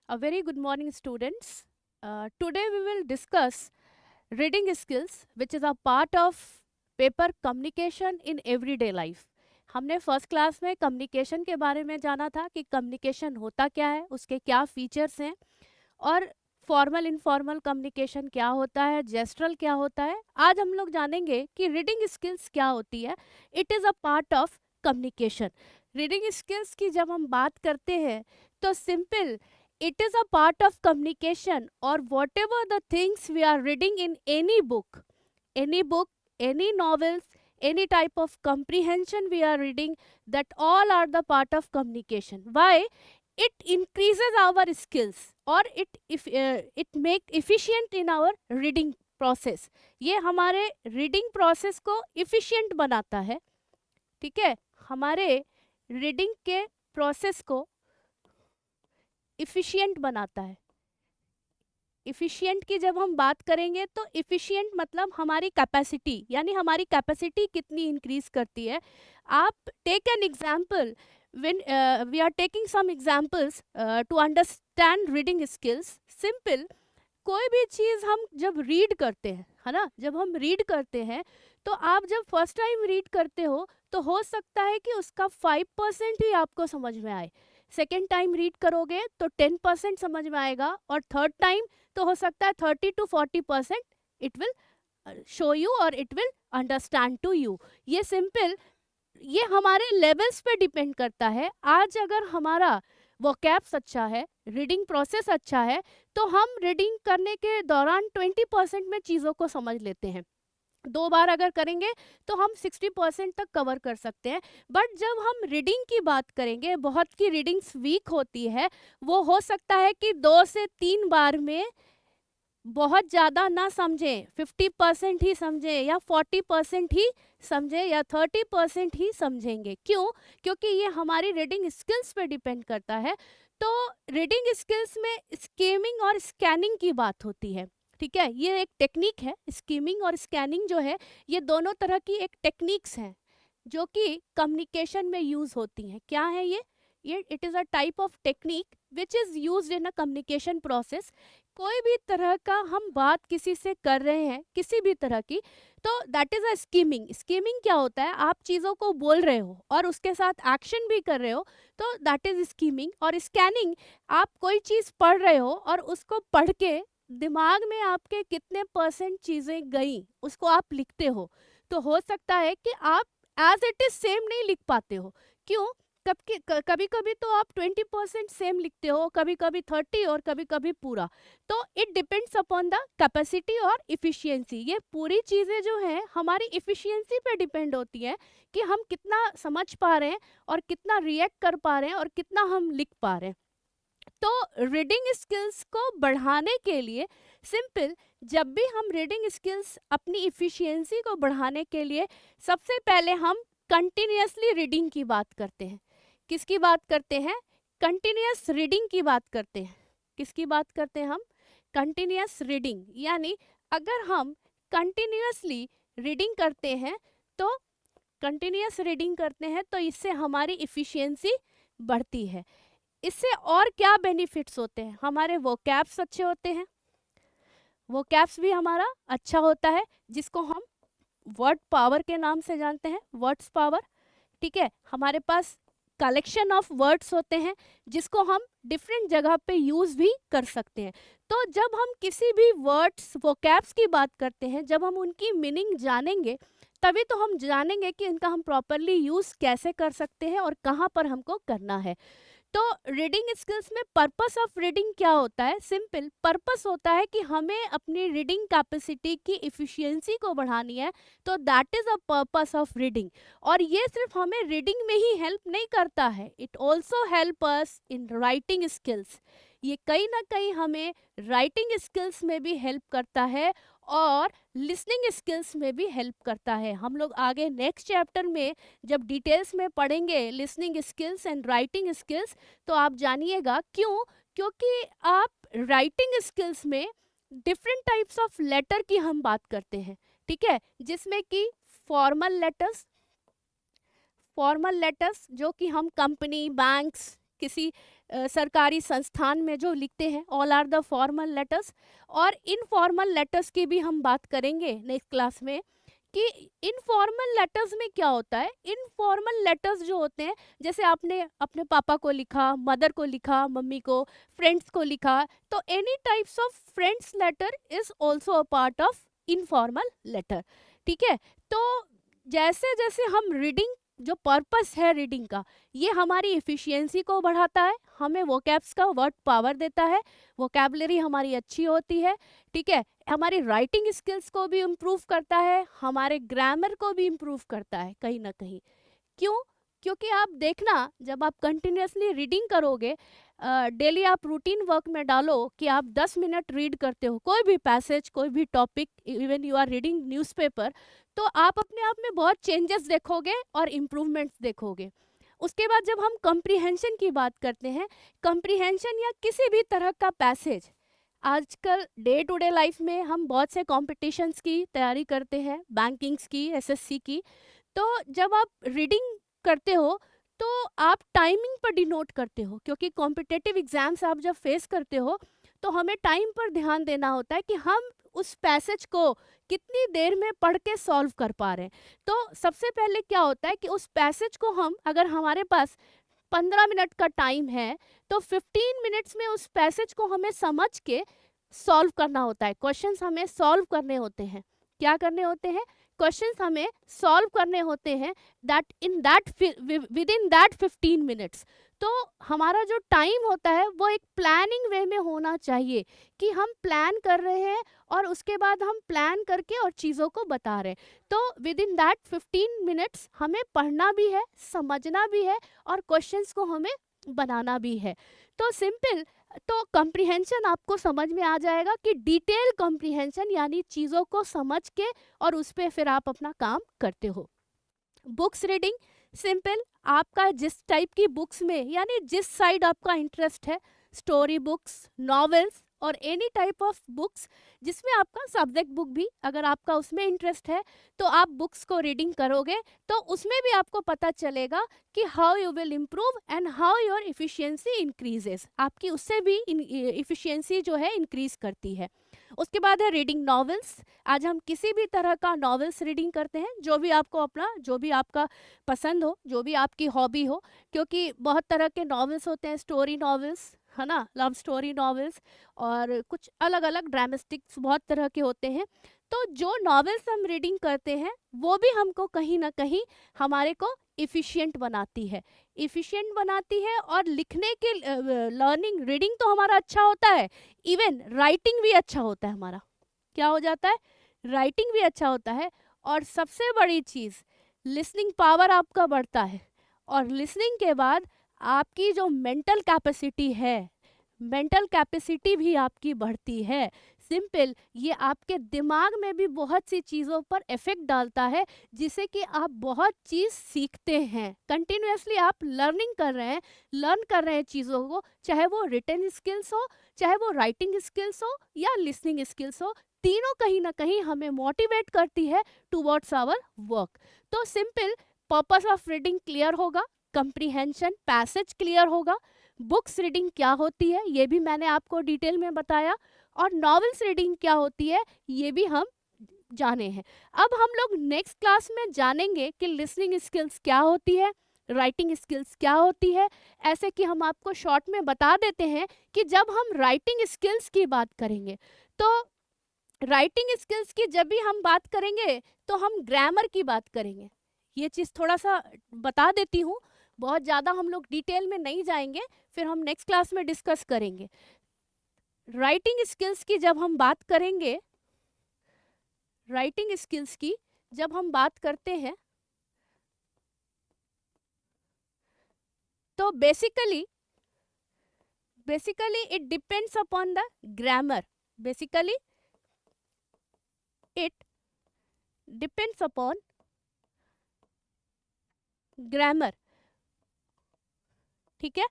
A very good morning, students. Today we will discuss reading skills, which is a part of paper communication in everyday life. हमने first class में communication के बारे में जाना था कि कम्युनिकेशन होता क्या है, उसके क्या फीचर्स हैं और फॉर्मल इनफॉर्मल कम्युनिकेशन क्या होता है, जेस्ट्रल क्या होता है. आज हम लोग जानेंगे कि रीडिंग स्किल्स क्या होती है. It is a part of communication. Reading skills की जब हम बात करते हैं तो simple it is a part of communication or whatever the things we are reading in any book, any novels, any type of comprehension we are reading, that all are the part of communication. Why? It increases our skills or it make efficient in our reading process. ये हमारे reading process को efficient बनाता है. ठीक है, हमारे reading के process को इफ़िशियंट बनाता है. इफ़िशियंट की जब हम बात करेंगे तो इफ़िशियंट मतलब हमारी कैपेसिटी, यानी हमारी कैपेसिटी कितनी इंक्रीज करती है. आप take an example. when we are taking some examples to understand reading skills. Simple, कोई भी चीज़ हम जब रीड करते हैं, है ना, जब हम रीड करते हैं तो आप जब फर्स्ट टाइम रीड करते हो सकता है कि उसका 5% ही आपको समझ में आए. सेकेंड टाइम रीड करोगे तो 10% समझ में आएगा और थर्ड टाइम तो हो सकता है 30 to 40% it will show you और it will understand to you. ये सिंपल, ये हमारे लेवल्स पे डिपेंड करता है. आज अगर हमारा वोकैब्स अच्छा है, रीडिंग प्रोसेस अच्छा है, तो हम रीडिंग करने के दौरान 20% में चीज़ों को समझ लेते हैं. 2 बार अगर करेंगे तो हम 60% तक कवर कर सकते हैं. बट जब हम रीडिंग की बात करेंगे, बहुत की रीडिंग्स वीक होती है, वो हो सकता है कि 2 से 3 बार में बहुत ज़्यादा ना समझें, 50% ही समझें या 40% ही समझें या 30% ही समझेंगे. क्यों? क्योंकि ये हमारी रीडिंग स्किल्स पे डिपेंड करता है. तो रीडिंग स्किल्स में स्किमिंग और स्कैनिंग की बात होती है. ठीक है, ये एक टेक्निक है. स्किमिंग और स्कैनिंग जो है, ये दोनों तरह की एक टेक्निक्स हैं जो कि कम्युनिकेशन में यूज़ होती हैं. क्या है ये? It is a type of technique which is used in a communication process. कोई भी तरह का हम बात किसी से कर रहे हैं, किसी भी तरह की, तो that is a skimming. Skimming क्या होता है? आप चीज़ों को बोल रहे हो और उसके साथ एक्शन भी कर रहे हो, तो दैट इज़ स्कीमिंग. और स्कैनिंग, आप कोई चीज़ पढ़ रहे हो और उसको पढ़ के दिमाग में आपके कितने % चीज़ें गई, उसको आप लिखते हो. तो हो सकता है कि आप एज इट इज़ सेम नहीं लिख पाते हो. क्यों? कभी कभी तो आप 20% सेम लिखते हो, कभी कभी 30 और कभी कभी पूरा. तो it depends upon the capacity और इफ़िशियंसी. ये पूरी चीज़ें जो हैं हमारी इफ़िशियंसी पे डिपेंड होती हैं कि हम कितना समझ पा रहे हैं और कितना रिएक्ट कर पा रहे हैं और कितना हम लिख पा रहे हैं. तो रीडिंग स्किल्स को बढ़ाने के लिए सिंपल, जब भी हम रीडिंग स्किल्स अपनी इफ़िशियंसी को बढ़ाने के लिए सबसे पहले हम कंटिन्यूसली रीडिंग की बात करते हैं. किसकी बात करते हैं? कंटिन्यूस रीडिंग की बात करते हैं. किसकी बात करते हैं हम? Continuous reading. यानी अगर हम कंटिन्यूसली रीडिंग करते हैं तो कंटिन्यूस रीडिंग करते हैं तो इससे हमारी इफ़िशियंसी बढ़ती है. इससे और क्या बेनिफिट्स होते हैं? हमारे वोकैब्स अच्छे होते हैं. वोकैब्स भी हमारा अच्छा होता है, जिसको हम वर्ड पावर के नाम से जानते हैं, वर्ड्स पावर. ठीक है, हमारे पास कलेक्शन ऑफ वर्ड्स होते हैं जिसको हम डिफरेंट जगह पे यूज़ भी कर सकते हैं. तो जब हम किसी भी वर्ड्स वोकैब्स की बात करते हैं, जब हम उनकी मीनिंग जानेंगे, तभी तो हम जानेंगे कि इनका हम प्रॉपरली यूज़ कैसे कर सकते हैं और कहाँ पर हमको करना है. तो रीडिंग स्किल्स में पर्पस ऑफ रीडिंग क्या होता है? सिंपल, पर्पस होता है कि हमें अपनी रीडिंग कैपेसिटी की इफ़िशियंसी को बढ़ानी है. तो that is a purpose of reading. और ये सिर्फ हमें रीडिंग में ही हेल्प नहीं करता है, it also help us in writing skills. ये कहीं ना कहीं हमें राइटिंग स्किल्स में भी हेल्प करता है और लिसनिंग स्किल्स में भी हेल्प करता है. हम लोग आगे नेक्स्ट चैप्टर में जब डिटेल्स में पढ़ेंगे listening skills and writing skills, तो आप जानिएगा क्यों. क्योंकि आप राइटिंग स्किल्स में डिफरेंट टाइप्स ऑफ लेटर की हम बात करते हैं. ठीक है, जिसमें कि फॉर्मल लेटर्स जो कि हम कंपनी, बैंक्स, किसी सरकारी संस्थान में जो लिखते हैं, all are the formal letters. और इनफॉर्मल लेटर्स की भी हम बात करेंगे नेक्स्ट क्लास में कि इनफॉर्मल लेटर्स में क्या होता है। इनफॉर्मल लेटर्स जो होते हैं, जैसे आपने अपने पापा को लिखा, मदर को लिखा, मम्मी को, फ्रेंड्स को लिखा, तो any types of friends letter is also a part of informal letter. ठीक है, तो जैसे जैसे हम रीडिंग, जो पर्पस है रीडिंग का, ये हमारी इफ़िशियंसी को बढ़ाता है, हमें वोकैब्स का वर्ड पावर देता है, वोकैबलरी हमारी अच्छी होती है। ठीक है, हमारी राइटिंग स्किल्स को भी इम्प्रूव करता है, हमारे ग्रामर को भी इम्प्रूव करता है कहीं ना कहीं। क्यों? क्योंकि आप देखना, जब आप कंटिन्यूसली रीडिंग करोगे, डेली आप रूटीन वर्क में डालो कि आप 10 मिनट रीड करते हो कोई भी पैसेज, कोई भी topic, even you are reading newspaper, तो आप अपने आप में बहुत चेंजेस देखोगे और इम्प्रूवमेंट्स देखोगे। उसके बाद जब हम कंप्रीहेंशन की बात करते हैं, कंप्रीहेंशन या किसी भी तरह का पैसेज, आजकल डे टू डे लाइफ में हम बहुत से कॉम्पिटिशन्स की तैयारी करते हैं, बैंकिंग्स की, एसएससी की। तो जब आप रीडिंग करते हो तो आप टाइमिंग पर डिनोट करते हो, क्योंकि कॉम्पिटिटिव एग्जाम्स आप जब फेस करते हो तो हमें टाइम पर ध्यान देना होता है कि हम उस पैसेज को कितनी देर में पढ़ के सॉल्व कर पा रहे हैं। तो सबसे पहले क्या होता है कि उस पैसेज को हम, अगर हमारे पास 15 मिनट का टाइम है, तो 15 मिनट्स में उस पैसेज को हमें समझ के सॉल्व करना होता है। क्वेश्चंस हमें सॉल्व करने होते हैं। क्या करने होते हैं? क्वेश्चंस हमें सॉल्व करने होते हैं, that in that with in that 15 minutes. तो हमारा जो टाइम होता है वो एक प्लानिंग वे में होना चाहिए, कि हम प्लान कर रहे हैं और उसके बाद हम प्लान करके और चीज़ों को बता रहे हैं। तो विद इन दैट 15 मिनट्स हमें पढ़ना भी है, समझना भी है और क्वेश्चंस को हमें बनाना भी है। तो सिंपल, तो कॉम्प्रिहेंशन आपको समझ में आ जाएगा कि डिटेल कॉम्प्रिहेंशन, यानी चीज़ों को समझ के और उस पर फिर आप अपना काम करते हो। बुक्स रीडिंग, सिंपल, आपका जिस टाइप की बुक्स में, यानी जिस साइड आपका इंटरेस्ट है, स्टोरी बुक्स, नॉवेल्स और एनी टाइप ऑफ बुक्स जिसमें आपका सब्जेक्ट बुक भी, अगर आपका उसमें इंटरेस्ट है तो आप बुक्स को रीडिंग करोगे तो उसमें भी आपको पता चलेगा कि how you will improve and how your efficiency increases. आपकी उससे भी इफ़िशियंसी जो है इंक्रीज करती है। उसके बाद है रीडिंग नॉवेल्स। आज हम किसी भी तरह का नॉवेल्स रीडिंग करते हैं, जो भी आपको अपना, जो भी आपका पसंद हो, जो भी आपकी हॉबी हो, क्योंकि बहुत तरह के नॉवेल्स होते हैं, स्टोरी नॉवेल्स है ना, लव स्टोरी नॉवेल्स, और कुछ अलग अलग ड्रामेस्टिक्स बहुत तरह के होते हैं। तो जो नॉवेल्स हम रीडिंग करते हैं वो भी हमको कहीं ना कहीं हमारे को इफ़िशियंट बनाती है, इफ़िशियंट बनाती है। और लिखने के लर्निंग, रीडिंग तो हमारा अच्छा होता है, इवन राइटिंग भी अच्छा होता है हमारा। क्या हो जाता है? राइटिंग भी अच्छा होता है। और सबसे बड़ी चीज़, लिसनिंग पावर आपका बढ़ता है। और लिसनिंग के बाद आपकी जो मेंटल कैपेसिटी है, मेंटल कैपेसिटी भी आपकी बढ़ती है। सिंपल, ये आपके दिमाग में भी बहुत सी चीज़ों पर इफेक्ट डालता है, जिससे कि आप बहुत चीज़ सीखते हैं। कंटिन्यूसली आप लर्निंग कर रहे हैं, लर्न कर रहे हैं चीज़ों को, चाहे वो रिटन स्किल्स हो, चाहे वो राइटिंग स्किल्स हो या लिसनिंग स्किल्स हो, तीनों कहीं ना कहीं हमें मोटिवेट करती है टुवर्ड्स आवर वर्क। तो simple, purpose of reading clear होगा, कंप्रीहेंशन, पैसेज क्लियर होगा, बुक्स रीडिंग क्या होती है ये भी मैंने आपको डिटेल में बताया, और नॉवेल्स रीडिंग क्या होती है ये भी हम जाने हैं। अब हम लोग नेक्स्ट क्लास में जानेंगे कि लिसनिंग स्किल्स क्या होती है, राइटिंग स्किल्स क्या होती है। ऐसे कि हम आपको शॉर्ट में बता देते हैं कि जब हम राइटिंग स्किल्स की बात करेंगे, तो राइटिंग स्किल्स की जब भी हम बात करेंगे तो हम ग्रामर की बात करेंगे। ये चीज़ थोड़ा सा बता देती हूँ, बहुत ज़्यादा हम लोग डिटेल में नहीं जाएंगे, फिर हम नेक्स्ट क्लास में डिस्कस करेंगे। राइटिंग स्किल्स की जब हम बात करेंगे, राइटिंग स्किल्स की जब हम बात करते हैं, तो basically it depends upon the grammar. Basically it depends upon grammar. ठीक है,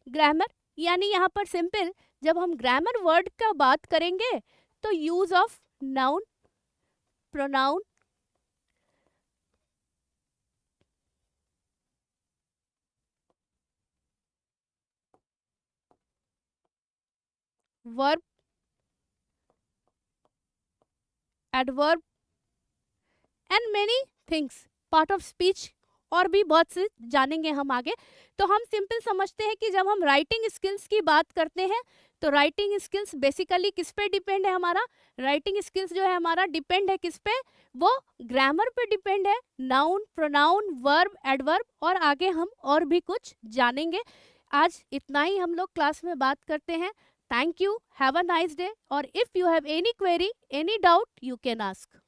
ग्रामर यानी यहाँ पर सिंपल, जब हम ग्रामर वर्ड का बात करेंगे तो use of noun, pronoun, verb, adverb and many things, part of speech, और भी बहुत से जानेंगे हम आगे। तो हम सिंपल समझते हैं कि जब हम राइटिंग स्किल्स की बात करते हैं तो राइटिंग स्किल्स बेसिकली किस पे डिपेंड है, हमारा राइटिंग स्किल्स जो है हमारा डिपेंड है किस पे, वो ग्रामर पे डिपेंड है, नाउन, प्रोनाउन, वर्ब, एडवर्ब, और आगे हम और भी कुछ जानेंगे। आज इतना ही हम लोग क्लास में बात करते हैं। Thank you, have a nice day, और if you have any query, any doubt, you can ask.